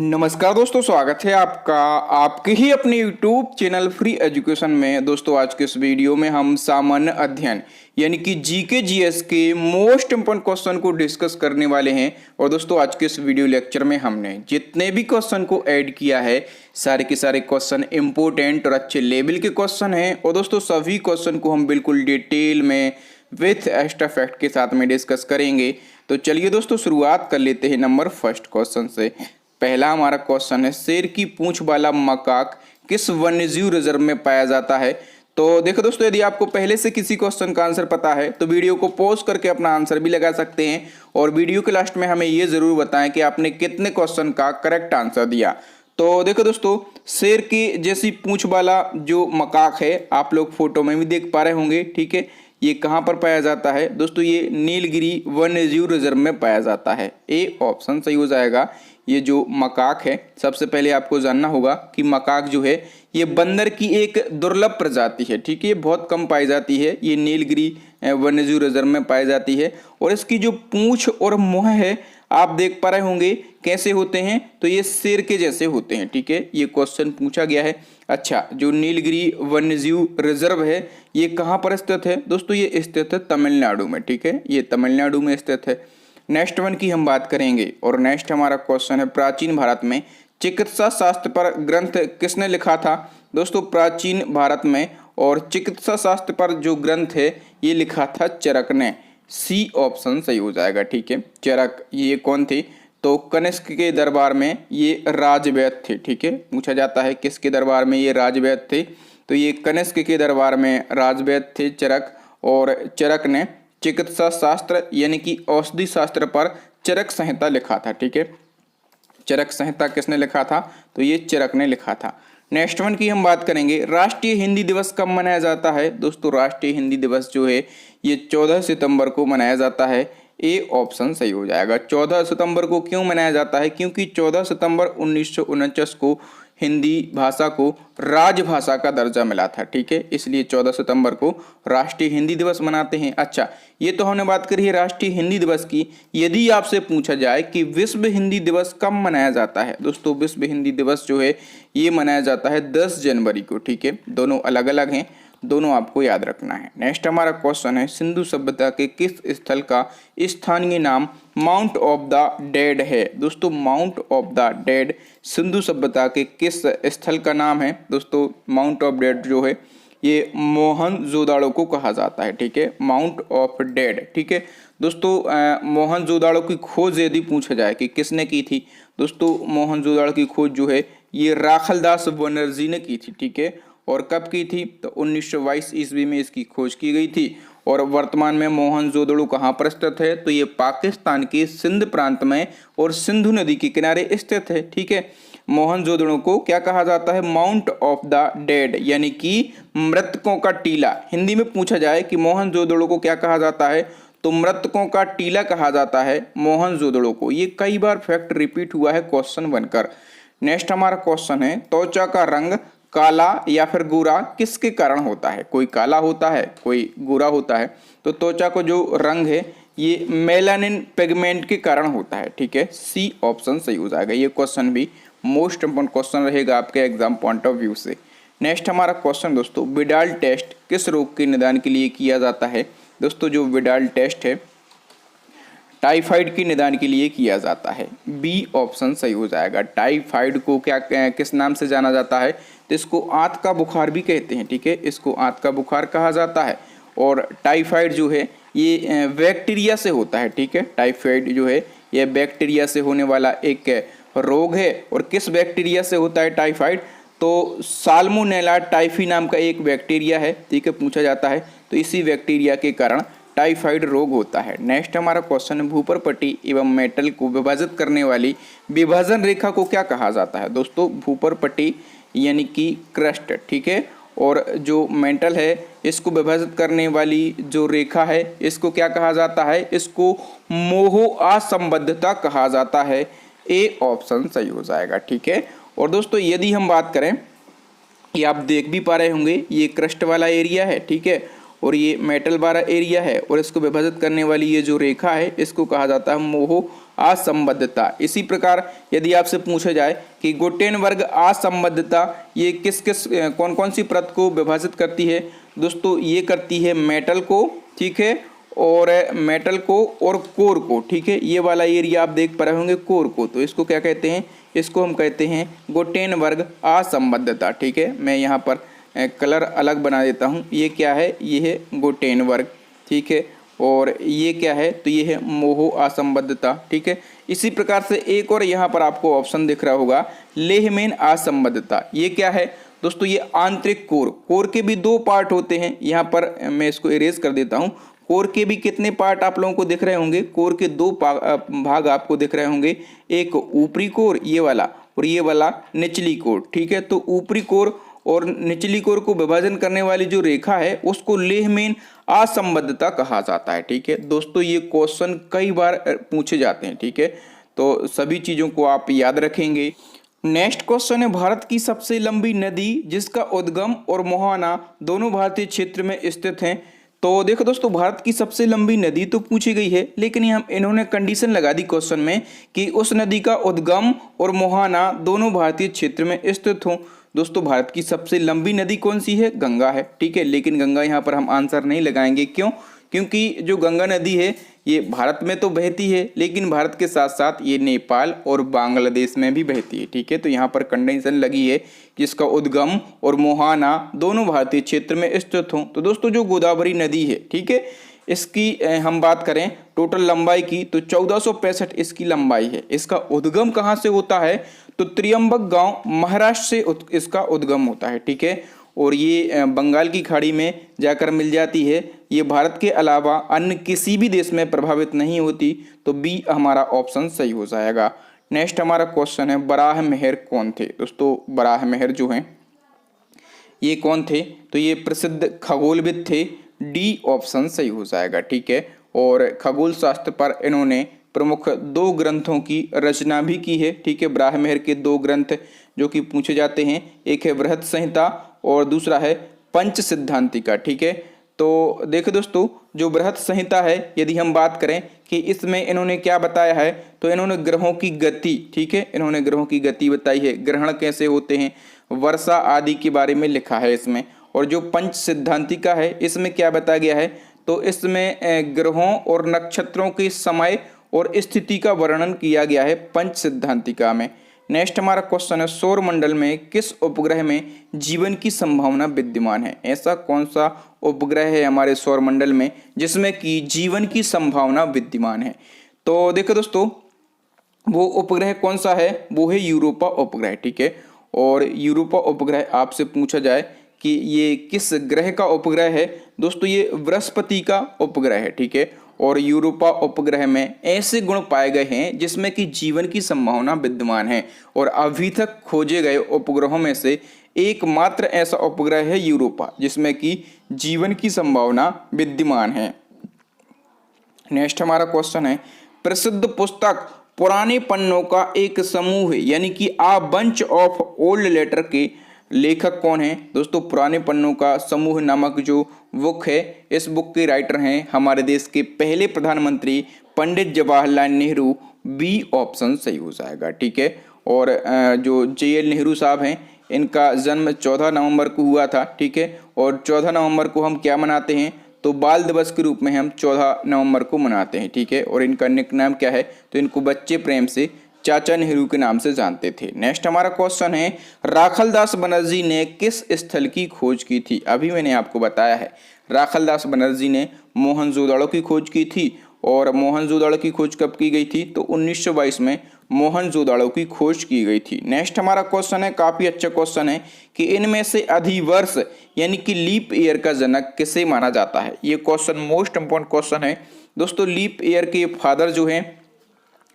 नमस्कार दोस्तों, स्वागत है आपका आपके ही अपने यूट्यूब चैनल फ्री एजुकेशन में। दोस्तों आज के इस वीडियो में हम सामान्य अध्ययन यानी कि जीके जीएस के मोस्ट इंपोर्टेंट क्वेश्चन को डिस्कस करने वाले हैं। और दोस्तों आज के इस वीडियो लेक्चर में हमने जितने भी क्वेश्चन को ऐड किया है सारे के सारे क्वेश्चन इंपोर्टेंट और अच्छे लेवल के क्वेश्चन हैं। और दोस्तों सभी क्वेश्चन को हम बिल्कुल डिटेल में विथ एक्स्ट्रा फैक्ट के साथ में डिस्कस करेंगे। तो चलिए दोस्तों शुरुआत कर लेते हैं नंबर फर्स्ट क्वेश्चन से। पहला हमारा क्वेश्चन है, शेर की पूंछ वाला मकाक किस वन्यजीव रिजर्व में पाया जाता है। तो देखो दोस्तों, यदि आपको पहले से किसी क्वेश्चन का आंसर पता है तो वीडियो को पॉज करके अपना आंसर भी लगा सकते हैं और वीडियो के लास्ट में हमें ये जरूर बताएं कि आपने कितने क्वेश्चन का करेक्ट आंसर दिया। तो देखो दोस्तों, शेर की जैसी पूंछ वाला जो मकाक है आप लोग फोटो में भी देख पा रहे होंगे, ठीक है। ये कहाँ पर पाया जाता है दोस्तों? ये नीलगिरी वन्यजीव रिजर्व में पाया जाता है। ए ऑप्शन सही हो जाएगा। ये जो मकाक है, सबसे पहले आपको जानना होगा कि मकाक जो है ये बंदर की एक दुर्लभ प्रजाति है, ठीक है। ये बहुत कम पाई जाती है, ये नीलगिरी वन्यजीव रिजर्व में पाई जाती है। और इसकी जो पूंछ और मुंह है आप देख पा रहे होंगे कैसे होते हैं, तो ये शेर के जैसे होते हैं, ठीक है। ये क्वेश्चन पूछा गया है। अच्छा, जो नीलगिरी वन्यजीव रिजर्व है ये कहाँ पर स्थित है दोस्तों? ये स्थित है तमिलनाडु में, ठीक है। ये तमिलनाडु में स्थित है। नेक्स्ट वन की हम बात करेंगे और नेक्स्ट हमारा क्वेश्चन है, प्राचीन भारत में चिकित्सा शास्त्र पर ग्रंथ किसने लिखा था दोस्तों? प्राचीन भारत में और चिकित्सा शास्त्र पर जो ग्रंथ है ये लिखा था चरक ने। सी ऑप्शन सही हो जाएगा, ठीक है। चरक ये कौन थे? तो कनिष्क के दरबार में ये राजवैद्य थे, ठीक है। पूछा जाता है किसके दरबार में ये राजवैद्य थे, तो ये कनिष्क के दरबार में राजवैद्य थे चरक। और चरक ने चिकित्सा शास्त्र यानी कि औषधि शास्त्र पर चरक संहिता लिखा था, ठीक है। चरक संहिता किसने लिखा था? तो ये चरक ने लिखा था। नेक्स्ट वन की हम बात करेंगे, राष्ट्रीय हिंदी दिवस कब मनाया जाता है दोस्तों? राष्ट्रीय हिंदी दिवस जो है ये 14 सितंबर को मनाया जाता है। ए ऑप्शन सही हो जाएगा। 14 सितंबर को क्यों मनाया जाता है? क्योंकि 14 सितंबर 1949 को हिंदी भाषा को राजभाषा का दर्जा मिला था, ठीक है। इसलिए 14 सितंबर को राष्ट्रीय हिंदी दिवस मनाते हैं। अच्छा, ये तो हमने बात करी है राष्ट्रीय हिंदी दिवस की। यदि आपसे पूछा जाए कि विश्व हिंदी दिवस कब मनाया जाता है दोस्तों? विश्व हिंदी दिवस जो है ये मनाया जाता है 10 जनवरी को, ठीक है। दोनों अलग अलग हैं, दोनों आपको याद रखना है। नेक्स्ट हमारा क्वेश्चन है, सिंधु सभ्यता के किस स्थल का स्थानीय नाम माउंट ऑफ द डेड है दोस्तों? Mount of the dead Sindhu सभ्यता के किस स्थल का नाम है दोस्तों? माउंट ऑफ डेड जो है ये मोहनजोदाड़ो को कहा जाता है, ठीक है। माउंट ऑफ डेड, ठीक है दोस्तों। मोहनजोदाड़ो की खोज यदि पूछा जाए कि किसने की थी दोस्तों? मोहनजोदाड़ो की खोज जो है ये राखलदास बनर्जी ने की थी, ठीक है। और कब की थी? तो 1922 ईस्वी में इसकी खोज की गई थी। और वर्तमान में मोहनजोदड़ो कहाँ पर स्थित है? तो ये पाकिस्तान के सिंध प्रांत में और सिंधु नदी के किनारे स्थित है, ठीक है। मोहनजोदड़ो को क्या कहा जाता है? माउंट ऑफ द डेड यानी कि मृतकों का टीला। हिंदी में पूछा जाए कि मोहनजोदड़ो को क्या कहा जाता है, तो मृतकों का टीला कहा जाता है मोहनजोदड़ो को। ये कई बार फैक्ट रिपीट हुआ है क्वेश्चन बनकर। नेक्स्ट हमारा क्वेश्चन है, त्वचा का रंग काला या फिर गोरा किसके कारण होता है? कोई काला होता है, कोई गोरा होता है। तो त्वचा को जो रंग है ये मेलानिन पिगमेंट के कारण होता है, ठीक है। सी ऑप्शन सही हो जाएगा। ये क्वेश्चन भी मोस्ट इंपोर्टेंट क्वेश्चन रहेगा आपके एग्जाम पॉइंट ऑफ व्यू से। नेक्स्ट हमारा क्वेश्चन दोस्तों, विडाल टेस्ट किस रोग के निदान के लिए किया जाता है दोस्तों? जो विडाल टेस्ट है टाइफाइड के निदान के लिए किया जाता है। बी ऑप्शन सही हो जाएगा। टाइफाइड को क्या किस नाम से जाना जाता है? तो इसको आंत का बुखार भी कहते हैं, ठीक है। इसको आंत का बुखार कहा जाता है। और टाइफाइड जो है ये बैक्टीरिया से होता है, ठीक है। टाइफाइड जो है ये बैक्टीरिया से होने वाला एक रोग है। और किस बैक्टीरिया से होता है टाइफाइड? तो साल्मोनेला टाइफी नाम का एक बैक्टीरिया है, ठीक है, पूछा जाता है। तो इसी बैक्टीरिया के कारण टाइफाइड रोग होता है। नेक्स्ट हमारा क्वेश्चन है, भूपर पट्टी एवं मेटल को विभाजित करने वाली विभाजन रेखा को क्या कहा जाता है दोस्तों? भूपर पट्टी यानी कि क्रस्ट, ठीक है। और जो मेटल है इसको विभाजित करने वाली जो रेखा है इसको क्या कहा जाता है? इसको मोह असंबद्धता कहा जाता है। ए ऑप्शन सही हो जाएगा, ठीक है। और दोस्तों यदि हम बात करें, ये आप देख भी पा रहे होंगे ये क्रस्ट वाला एरिया है, ठीक है। और ये मेटल वाला एरिया है और इसको विभाजित करने वाली ये जो रेखा है इसको कहा जाता है मोह असंबद्धता। इसी प्रकार यदि आपसे पूछा जाए कि गुटेनबर्ग असंबद्धता ये किस किस कौन कौन सी परत को विभाजित करती है, दोस्तों ये करती है मेटल को, ठीक है, और मेटल को और कोर को, ठीक है। ये वाला एरिया आप देख पा रहे होंगे कोर को, तो इसको क्या कहते हैं, इसको हम कहते हैं गुटेनबर्ग असंबद्धता, ठीक है। मैं यहाँ पर कलर अलग बना देता हूँ। ये क्या है, ये है गुटेनबर्ग, ठीक है, और ये क्या है, तो ये है मोह असंबद्धता, ठीक है। इसी प्रकार से एक और यहाँ पर आपको ऑप्शन दिख रहा होगा लेहमैन असंबद्धता। ये क्या है दोस्तों, ये आंतरिक कोर के भी दो पार्ट होते हैं। यहाँ पर मैं इसको इरेज कर देता हूँ। कोर के भी कितने पार्ट आप लोगों को दिख रहे होंगे, कोर के दो भाग आपको दिख रहे होंगे, एक ऊपरी कोर ये वाला और ये वाला निचली कोर, ठीक है। तो ऊपरी कोर और निचली कोर को विभाजन करने वाली जो रेखा है उसको लेहमैन असंबद्धता कहा जाता है, ठीक है। दोस्तों ये क्वेश्चन कई बार पूछे जाते हैं, ठीक है, तो सभी चीज़ों को आप याद रखेंगे। नेक्स्ट क्वेश्चन है भारत की सबसे लंबी नदी जिसका उद्गम और मुहाना दोनों भारतीय क्षेत्र में स्थित हैं। तो देखो दोस्तों, भारत की सबसे लंबी नदी तो पूछी गई है, लेकिन इन्होंने कंडीशन लगा दी क्वेश्चन में कि उस नदी का उद्गम और मुहाना दोनों भारतीय क्षेत्र में स्थित हों। दोस्तों भारत की सबसे लंबी नदी कौन सी है, गंगा है, ठीक है। लेकिन गंगा यहाँ पर हम आंसर नहीं लगाएंगे, क्यों, क्योंकि जो गंगा नदी है ये भारत में तो बहती है, लेकिन भारत के साथ साथ ये नेपाल और बांग्लादेश में भी बहती है, ठीक है। तो यहाँ पर कंडीशन लगी है कि इसका उद्गम और मुहाना दोनों भारतीय क्षेत्र में स्थित हों। तो दोस्तों जो गोदावरी नदी है, ठीक है, इसकी हम बात करें टोटल लंबाई की तो 1465 इसकी लंबाई है। इसका उद्गम कहाँ से होता है, तो त्रियंबक गांव महाराष्ट्र से इसका उद्गम होता है, ठीक है। और ये बंगाल की खाड़ी में जाकर मिल जाती है। ये भारत के अलावा अन्य किसी भी देश में प्रभावित नहीं होती। तो बी हमारा ऑप्शन सही हो जाएगा। नेक्स्ट हमारा क्वेश्चन है बराह मेहर कौन थे। दोस्तों बराह मेहर जो हैं ये कौन थे, तो ये प्रसिद्ध खगोलविद थे। डी ऑप्शन सही हो जाएगा, ठीक है। और खगोल शास्त्र पर इन्होंने प्रमुख दो ग्रंथों की रचना भी की है, ठीक है। बराह मेहर के दो ग्रंथ जो कि पूछे जाते हैं, एक है बृहत संहिता और दूसरा है पंच सिद्धांतिका, ठीक है। तो देखो दोस्तों जो बृहत संहिता है, यदि हम बात करें कि इसमें इन्होंने क्या बताया है, तो इन्होंने ग्रहों की गति, ठीक है, इन्होंने ग्रहों की गति बताई है, ग्रहण कैसे होते हैं, वर्षा आदि के बारे में लिखा है इसमें। और जो पंच सिद्धांतिका है इसमें क्या बताया गया है, तो इसमें ग्रहों और नक्षत्रों के समय और स्थिति का वर्णन किया गया है पंच सिद्धांतिका में। नेक्स्ट हमारा क्वेश्चन है सौर मंडल में किस उपग्रह में जीवन की संभावना विद्यमान है। ऐसा कौन सा उपग्रह है हमारे सौर मंडल में जिसमें कि जीवन की संभावना विद्यमान है। तो देखो दोस्तों वो उपग्रह कौन सा है, वो है यूरोपा उपग्रह, ठीक है। और यूरोपा उपग्रह आपसे पूछा जाए कि ये किस ग्रह का उपग्रह है, दोस्तों ये बृहस्पति का उपग्रह है, ठीक है। और यूरोपा उपग्रह में ऐसे गुण पाए गए हैं जिसमें कि जीवन की संभावना विद्यमान है। और अभी तक खोजे गए उपग्रहों में से एकमात्र ऐसा उपग्रह है यूरोपा जिसमें कि जीवन की संभावना विद्यमान है। नेक्स्ट हमारा क्वेश्चन है प्रसिद्ध पुस्तक पुराने पन्नों का एक समूह है यानी कि आ बंच ऑफ ओल्ड लेटर के लेखक कौन है। दोस्तों पुराने पन्नों का समूह नामक जो बुक है, इस बुक के राइटर हैं हमारे देश के पहले प्रधानमंत्री पंडित जवाहरलाल नेहरू। बी ऑप्शन सही हो जाएगा, ठीक है। और जो JL नेहरू साहब हैं इनका जन्म 14 नवंबर को हुआ था, ठीक है। और 14 नवंबर को हम क्या मनाते हैं, तो बाल दिवस के रूप में हम 14 नवंबर को मनाते हैं, ठीक है। और इनका निक नाम क्या है, तो इनको बच्चे प्रेम से चाचा नेहरू के नाम से जानते थे। नेक्स्ट हमारा क्वेश्चन है राखलदास बनर्जी ने किस स्थल की खोज की थी। अभी मैंने आपको बताया है राखलदास बनर्जी ने मोहनजोदड़ो की खोज की थी। और मोहनजोदड़ो की खोज कब की गई थी, तो 1922 में मोहनजोदड़ो की खोज की गई थी। नेक्स्ट हमारा क्वेश्चन है काफ़ी अच्छा क्वेश्चन है कि इनमें से अधिवर्ष यानी कि लीप ईयर का जनक किसे माना जाता है। ये क्वेश्चन मोस्ट इंपॉर्टेंट क्वेश्चन है दोस्तों। लीप ईयर के फादर जो हैं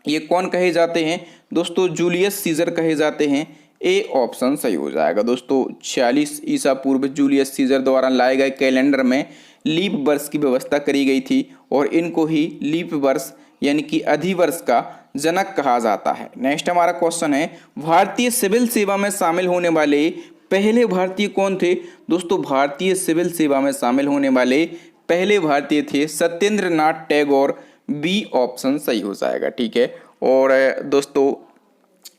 ये कौन कहे जाते हैं, दोस्तों जूलियस सीजर कहे जाते हैं। ए ऑप्शन सही हो जाएगा दोस्तों। 46 ईसा पूर्व जूलियस सीजर द्वारा लाए गए कैलेंडर में लीप वर्ष की व्यवस्था करी गई थी और इनको ही लीप वर्ष यानी कि अधिवर्ष का जनक कहा जाता है। नेक्स्ट हमारा क्वेश्चन है भारतीय सिविल सेवा में शामिल होने वाले पहले भारतीय कौन थे दोस्तों? भारतीय सिविल सेवा में शामिल होने वाले पहले भारतीय थे सत्येंद्र नाथ टैगोर। बी ऑप्शन सही हो जाएगा, ठीक है। और दोस्तों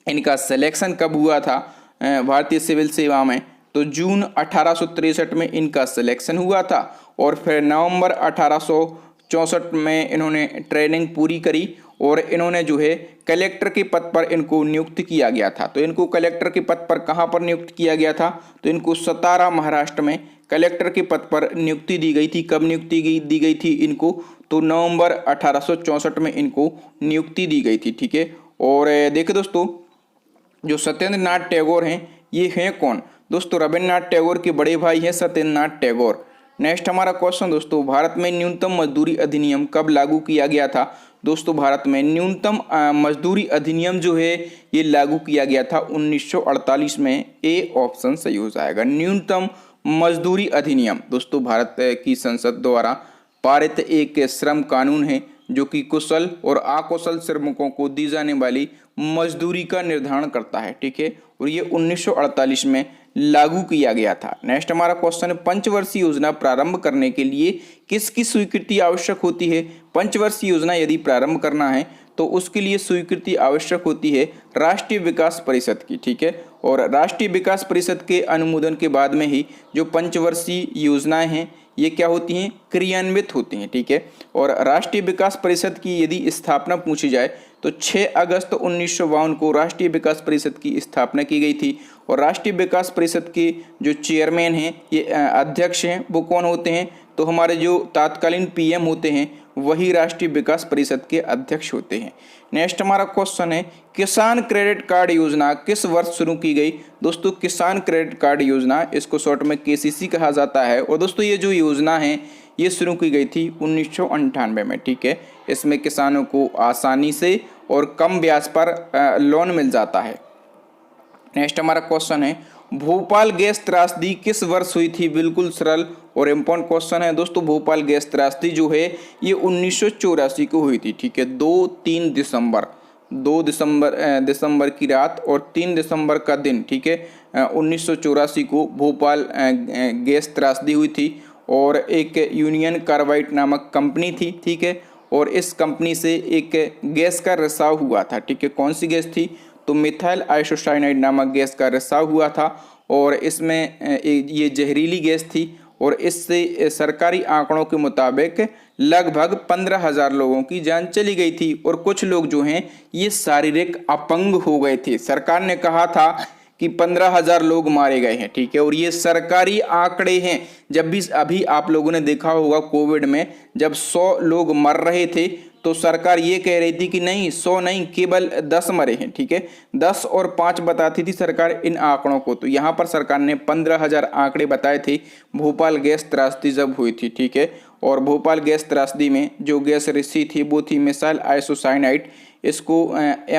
इनका सिलेक्शन कब हुआ था भारतीय सिविल सेवा में? तो जून 1863 में इनका सिलेक्शन हुआ था और फिर नवंबर 1864 में इन्होंने ट्रेनिंग पूरी करी और इन्होंने जो है कलेक्टर के पद पर इनको नियुक्त किया गया था। तो इनको कलेक्टर के पद पर कहाँ पर नियुक्त किया गया था? तो इनको सतारा महाराष्ट्र में कलेक्टर के पद पर नियुक्ति दी गई थी। कब नियुक्ति दी गई थी इनको? तो नवंबर 1864 में इनको नियुक्ति दी गई थी, ठीक है। और देखिए दोस्तों, जो सत्येंद्र नाथ टैगोर हैं ये हैं कौन? दोस्तों रविन्द्रनाथ टैगोर के बड़े भाई हैं सत्येंद्र नाथ टैगोर। नेक्स्ट हमारा क्वेश्चन दोस्तों, भारत में न्यूनतम मजदूरी अधिनियम कब लागू किया गया था? दोस्तों भारत में न्यूनतम मजदूरी अधिनियम जो है ये लागू किया गया था 1948 में। ए ऑप्शन सही हो जाएगा। न्यूनतम मजदूरी अधिनियम दोस्तों भारत की संसद द्वारा पारित एक श्रम कानून है जो कि कुशल और अकुशल श्रमिकों को दी जाने वाली मजदूरी का निर्धारण करता है, ठीक है। और ये 1948 में लागू किया गया था। नेक्स्ट हमारा क्वेश्चन है, पंचवर्षीय योजना प्रारंभ करने के लिए किसकी स्वीकृति आवश्यक होती है? पंचवर्षीय योजना यदि प्रारंभ करना है तो उसके लिए स्वीकृति आवश्यक होती है राष्ट्रीय विकास परिषद की, ठीक है। और राष्ट्रीय विकास परिषद के अनुमोदन के बाद में ही जो पंचवर्षीय योजनाएं हैं ये क्या होती हैं? क्रियान्वित होती हैं, ठीक है। और राष्ट्रीय विकास परिषद की यदि स्थापना पूछी जाए तो 6 अगस्त 1952 को राष्ट्रीय विकास परिषद की स्थापना की गई थी। और राष्ट्रीय विकास परिषद के जो चेयरमैन हैं ये अध्यक्ष हैं वो कौन होते हैं? तो हमारे जो तत्कालीन पीएम होते हैं वही राष्ट्रीय विकास परिषद के अध्यक्ष होते हैं। नेक्स्ट हमारा क्वेश्चन है, किसान क्रेडिट कार्ड योजना किस वर्ष शुरू की गई? दोस्तों किसान क्रेडिट कार्ड योजना, इसको शॉर्ट में केसीसी कहा जाता है। और दोस्तों ये जो योजना है ये शुरू की गई थी 1998 में, ठीक है। इसमें किसानों को आसानी से और कम ब्याज पर लोन मिल जाता है। नेक्स्ट हमारा क्वेश्चन है, भोपाल गैस त्रासदी किस वर्ष हुई थी? बिल्कुल सरल और इम्पोर्टेंट क्वेश्चन है दोस्तों। भोपाल गैस त्रासदी जो है ये 1984 को हुई थी, ठीक है। 2-3 दिसंबर की रात और 3 दिसंबर का दिन, ठीक है। 1984 को भोपाल गैस त्रासदी हुई थी और एक यूनियन कार्बाइड नामक कंपनी थी, ठीक है। और इस कंपनी से एक गैस का रिसाव हुआ था, ठीक है। कौन सी गैस थी? तो मिथाइल आइसोसाइनाइड नामक गैस का रिसाव हुआ था और इसमें ये जहरीली गैस थी और इससे सरकारी आंकड़ों के मुताबिक लगभग 15,000 लोगों की जान चली गई थी और कुछ लोग जो हैं ये शारीरिक अपंग हो गए थे। सरकार ने कहा था कि 15,000 लोग मारे गए हैं, ठीक है। और ये सरकारी आंकड़े हैं। जब भी अभी आप लोगों ने देखा होगा कोविड में जब 100 लोग मर रहे थे तो सरकार ये कह रही थी कि नहीं 100 नहीं केवल 10 मरे हैं, ठीक है। 10 और 5 बताती थी सरकार इन आंकड़ों को। तो यहाँ पर सरकार ने 15,000 आंकड़े बताए थे भोपाल गैस त्रासदी जब हुई थी, ठीक है। और भोपाल गैस त्रासदी में जो गैस रिसी थी वो थी मिथाइल आइसोसाइनाइड, इसको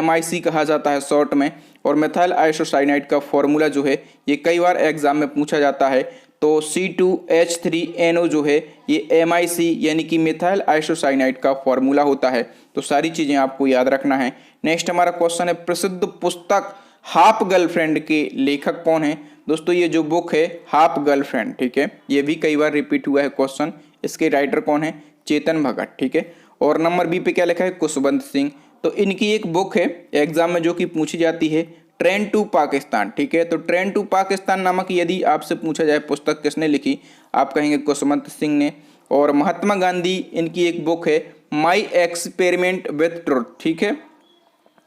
MIC कहा जाता है शॉर्ट में। और मिथाइल आइसोसाइनाइड का फॉर्मूला जो है ये कई बार एग्जाम में पूछा जाता है। तो C2H3NO जो है ये MIC यानी कि मिथाइल आइसोसाइनाइड का फॉर्मूला होता है। तो सारी चीज़ें आपको याद रखना है। नेक्स्ट हमारा क्वेश्चन है, प्रसिद्ध पुस्तक हाफ गर्लफ्रेंड के लेखक कौन है? दोस्तों ये जो बुक है हाफ गर्लफ्रेंड, ठीक है, ये भी कई बार रिपीट हुआ है क्वेश्चन। इसके राइटर कौन है? चेतन भगत, ठीक है। और नंबर बी पे क्या लिखा है? कुशवंत सिंह। तो इनकी एक बुक है एग्जाम में जो कि पूछी जाती है, ट्रेन टू पाकिस्तान, ठीक है। तो ट्रेन टू पाकिस्तान नामक यदि आपसे पूछा जाए पुस्तक किसने लिखी, आप कहेंगे कुशवंत सिंह ने। और महात्मा गांधी इनकी एक बुक है माई एक्सपेरिमेंट विथ ट्रुथ, ठीक है।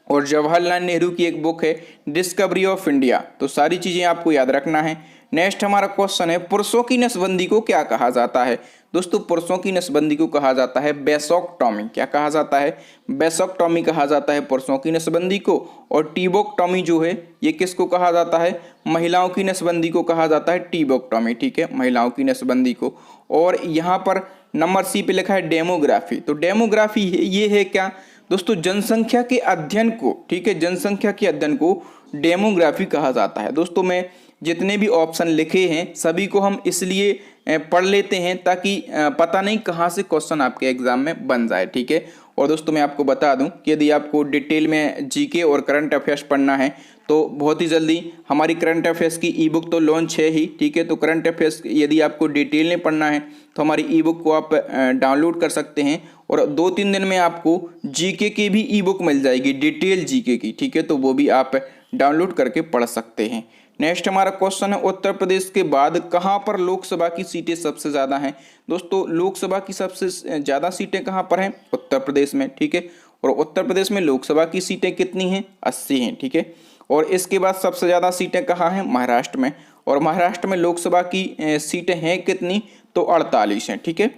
और जवाहरलाल नेहरू की एक बुक है डिस्कवरी ऑफ इंडिया। तो सारी चीज़ें आपको याद रखना है। नेक्स्ट हमारा क्वेश्चन है, पुरुषों की नसबंदी को क्या कहा जाता है? दोस्तों पुरुषों की नसबंदी को कहा जाता है बेसोक्टॉमी। क्या कहा जाता है? बेसोक्टॉमी कहा जाता है पुरुषों की नसबंदी को। और टीबोक्टॉमी जो है ये किसको कहा जाता है? महिलाओं की नसबंदी को कहा जाता है टीबोक्टॉमी, ठीक है, महिलाओं की नसबंदी को। और यहाँ पर नंबर सी पे लिखा है डेमोग्राफी। तो डेमोग्राफी ये है क्या दोस्तों? जनसंख्या के अध्ययन को, ठीक है, जनसंख्या के अध्ययन को डेमोग्राफी कहा जाता है। दोस्तों मैं जितने भी ऑप्शन लिखे हैं सभी को हम इसलिए पढ़ लेते हैं ताकि पता नहीं कहाँ से क्वेश्चन आपके एग्जाम में बन जाए, ठीक है। और दोस्तों मैं आपको बता दूं कि यदि आपको डिटेल में जीके और करंट अफेयर्स पढ़ना है तो बहुत ही जल्दी हमारी करंट अफेयर्स की ई बुक तो लॉन्च है ही, ठीक है। तो करंट अफेयर्स यदि आपको डिटेल में पढ़ना है तो हमारी ई बुक को आप डाउनलोड कर सकते हैं और 2-3 दिन में आपको जीके की भी ई बुक मिल जाएगी, डिटेल जीके की, ठीक है। तो वो भी आप डाउनलोड करके पढ़ सकते हैं। नेक्स्ट हमारा क्वेश्चन है, उत्तर प्रदेश के बाद कहाँ पर लोकसभा की सीटें सबसे ज़्यादा हैं। दोस्तों लोकसभा की सबसे ज़्यादा सीटें कहाँ पर हैं? उत्तर प्रदेश में, ठीक है। और उत्तर प्रदेश में लोकसभा की सीटें कितनी हैं? 80 हैं, ठीक है। और इसके बाद सबसे ज़्यादा सीटें कहाँ हैं? महाराष्ट्र में। और महाराष्ट्र में लोकसभा की सीटें हैं कितनी? तो 48 हैं, ठीक है।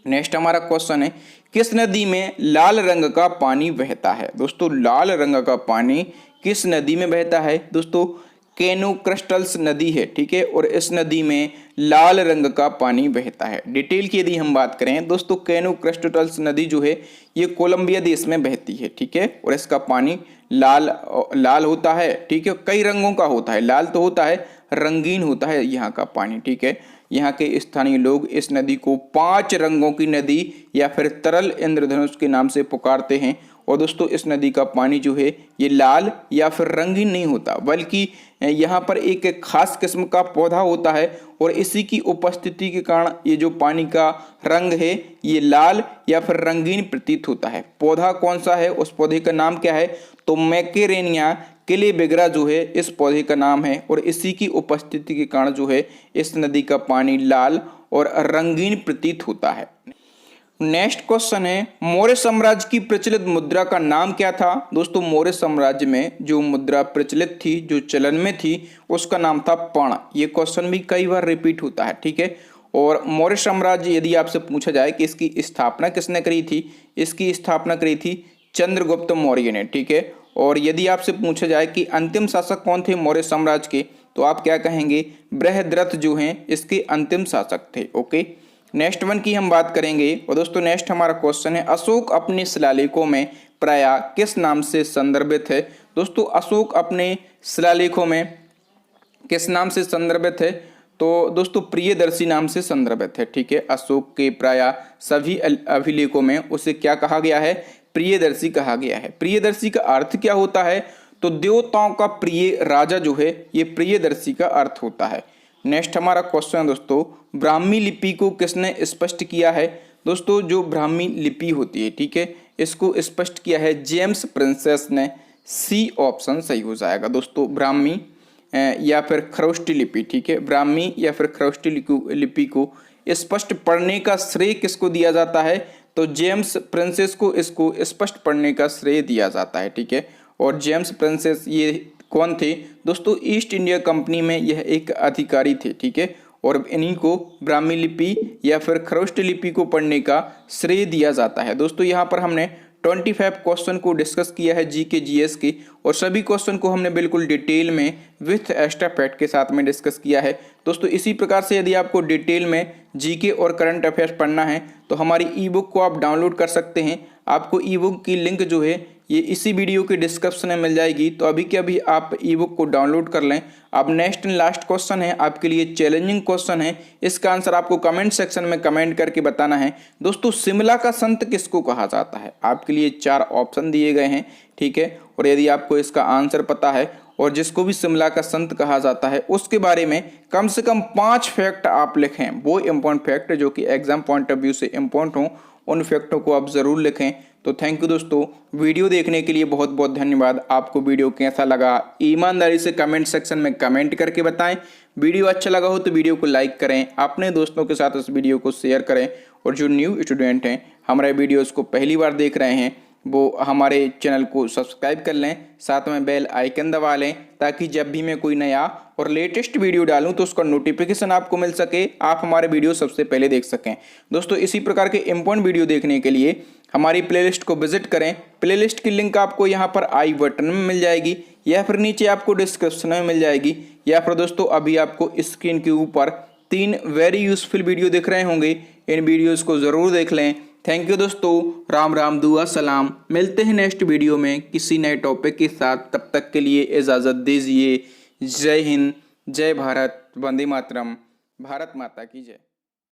नेक्स्ट हमारा क्वेश्चन है, किस नदी में लाल रंग का पानी बहता है? दोस्तों लाल रंग का पानी किस नदी में बहता है? दोस्तों केनोक्रस्टल्स नदी है, ठीक है। और इस नदी में लाल रंग का पानी बहता है। डिटेल की यदि हम बात करें दोस्तों, केनोक्रस्टल्स नदी जो है ये कोलंबिया देश में बहती है, ठीक है। और इसका पानी लाल होता है, ठीक है। कई रंगों का होता है, लाल तो होता है, रंगीन होता है यहाँ का पानी, ठीक है। यहाँ के स्थानीय लोग इस नदी को 5 रंगों की नदी या फिर तरल इंद्रधनुष के नाम से पुकारते हैं। और दोस्तों इस नदी का पानी जो है ये लाल या फिर रंगीन नहीं होता, बल्कि यहाँ पर एक खास किस्म का पौधा होता है और इसी की उपस्थिति के कारण ये जो पानी का रंग है ये लाल या फिर रंगीन प्रतीत होता है। पौधा कौन सा है, उस पौधे का नाम क्या है? तो मैकेरेनिया क्लेबेगरा जो है इस पौधे का नाम है और इसी की उपस्थिति के कारण जो है इस नदी का पानी लाल और रंगीन प्रतीत होता है। नेक्स्ट क्वेश्चन है, मौर्य साम्राज्य की प्रचलित मुद्रा का नाम क्या था? दोस्तों मौर्य साम्राज्य में जो मुद्रा प्रचलित थी, जो चलन में थी, उसका नाम था पण। ये क्वेश्चन भी कई बार रिपीट होता है, ठीक है। और मौर्य साम्राज्य यदि आपसे पूछा जाए कि इसकी स्थापना किसने करी थी, इसकी स्थापना करी थी चंद्रगुप्त मौर्य ने, ठीक है। और यदि आपसे पूछा जाए कि अंतिम शासक कौन थे मौर्य साम्राज्य के, तो आप क्या कहेंगे? बृहद्रथ जो हैं इसके अंतिम शासक थे, ओके। नेक्स्ट वन की हम बात करेंगे और दोस्तों नेक्स्ट हमारा क्वेश्चन है, अशोक अपने शिलालेखों में प्रायः किस नाम से संदर्भित है? दोस्तों अशोक अपने शिलालेखों में किस नाम से संदर्भित है? तो दोस्तों प्रियदर्शी नाम से संदर्भित है, ठीक है। अशोक के प्रायः सभी अभिलेखों में उसे क्या कहा गया है? प्रियदर्शी कहा गया है। प्रियदर्शी का अर्थ क्या होता है? तो देवताओं का प्रिय राजा जो है ये प्रियदर्शी का अर्थ होता है। नेक्स्ट हमारा क्वेश्चन है दोस्तों, ब्राह्मी लिपि को किसने स्पष्ट किया है? दोस्तों जो ब्राह्मी लिपि होती है, ठीक है, इसको स्पष्ट किया है जेम्स प्रिंसेस ने। सी ऑप्शन सही हो जाएगा दोस्तों, ब्राह्मी या फिर खरोष्टी लिपि, ठीक है। ब्राह्मी या फिर खरोष्टी लिपि को स्पष्ट पढ़ने का श्रेय किसको दिया जाता है? तो जेम्स प्रिंसेस को इसको स्पष्ट पढ़ने का श्रेय दिया जाता है, ठीक है। और जेम्स प्रिंसेस ये कौन थे? दोस्तों ईस्ट इंडिया कंपनी में यह एक अधिकारी थे, ठीक है। और इन्हीं को ब्राह्मी लिपि या फिर खरोष्टी लिपि को पढ़ने का श्रेय दिया जाता है। दोस्तों यहाँ पर हमने 25 क्वेश्चन को डिस्कस किया है जीके जीएस के, और सभी क्वेश्चन को हमने बिल्कुल डिटेल में विथ एक्स्ट्रा फैक्ट के साथ में डिस्कस किया है। दोस्तों इसी प्रकार से यदि आपको डिटेल में जीके और करंट अफेयर्स पढ़ना है तो हमारी ई बुक को आप डाउनलोड कर सकते हैं। आपको ई बुक की लिंक जो है ये इसी वीडियो के डिस्क्रिप्शन में मिल जाएगी, तो अभी के अभी आप ई बुक को डाउनलोड कर लें। अब नेक्स्ट एंड लास्ट क्वेश्चन है, आपके लिए चैलेंजिंग क्वेश्चन है, इसका आंसर आपको कमेंट सेक्शन में कमेंट करके बताना है। दोस्तों शिमला का संत किसको कहा जाता है? आपके लिए 4 ऑप्शन दिए गए हैं, ठीक है। और यदि आपको इसका आंसर पता है और जिसको भी शिमला का संत कहा जाता है उसके बारे में कम से कम 5 फैक्ट आप लिखें, वो इम्पोर्टेंट फैक्ट जो कि एग्जाम पॉइंट ऑफ व्यू से इम्पोर्टेंट हों, उन फैक्टों को आप ज़रूर लिखें। तो थैंक यू दोस्तों, वीडियो देखने के लिए बहुत बहुत धन्यवाद। आपको वीडियो कैसा लगा ईमानदारी से कमेंट सेक्शन में कमेंट करके बताएं। वीडियो अच्छा लगा हो तो वीडियो को लाइक करें, अपने दोस्तों के साथ इस वीडियो को शेयर करें। और जो न्यू स्टूडेंट हैं हमारे वीडियोस को पहली बार देख रहे हैं वो हमारे चैनल को सब्सक्राइब कर लें, साथ में बेल आइकन दबा लें, ताकि जब भी मैं कोई नया और लेटेस्ट वीडियो डालूं तो उसका नोटिफिकेशन आपको मिल सके, आप हमारे वीडियो सबसे पहले देख सकें। दोस्तों इसी प्रकार के इम्पोर्टेंट वीडियो देखने के लिए हमारी प्लेलिस्ट को विजिट करें। प्लेलिस्ट की लिंक आपको यहाँ पर आई बटन में मिल जाएगी या फिर नीचे आपको डिस्क्रिप्शन में मिल जाएगी, या फिर दोस्तों अभी आपको स्क्रीन के ऊपर 3 वेरी यूजफुल वीडियो दिख रहे होंगे, इन वीडियोज़ को ज़रूर देख लें। थैंक यू दोस्तों, राम राम दुआ सलाम। मिलते हैं नेक्स्ट वीडियो में किसी नए टॉपिक के साथ, तब तक के लिए इजाज़त दीजिए। जय हिंद, जय भारत, वंदे मातरम, भारत माता की जय।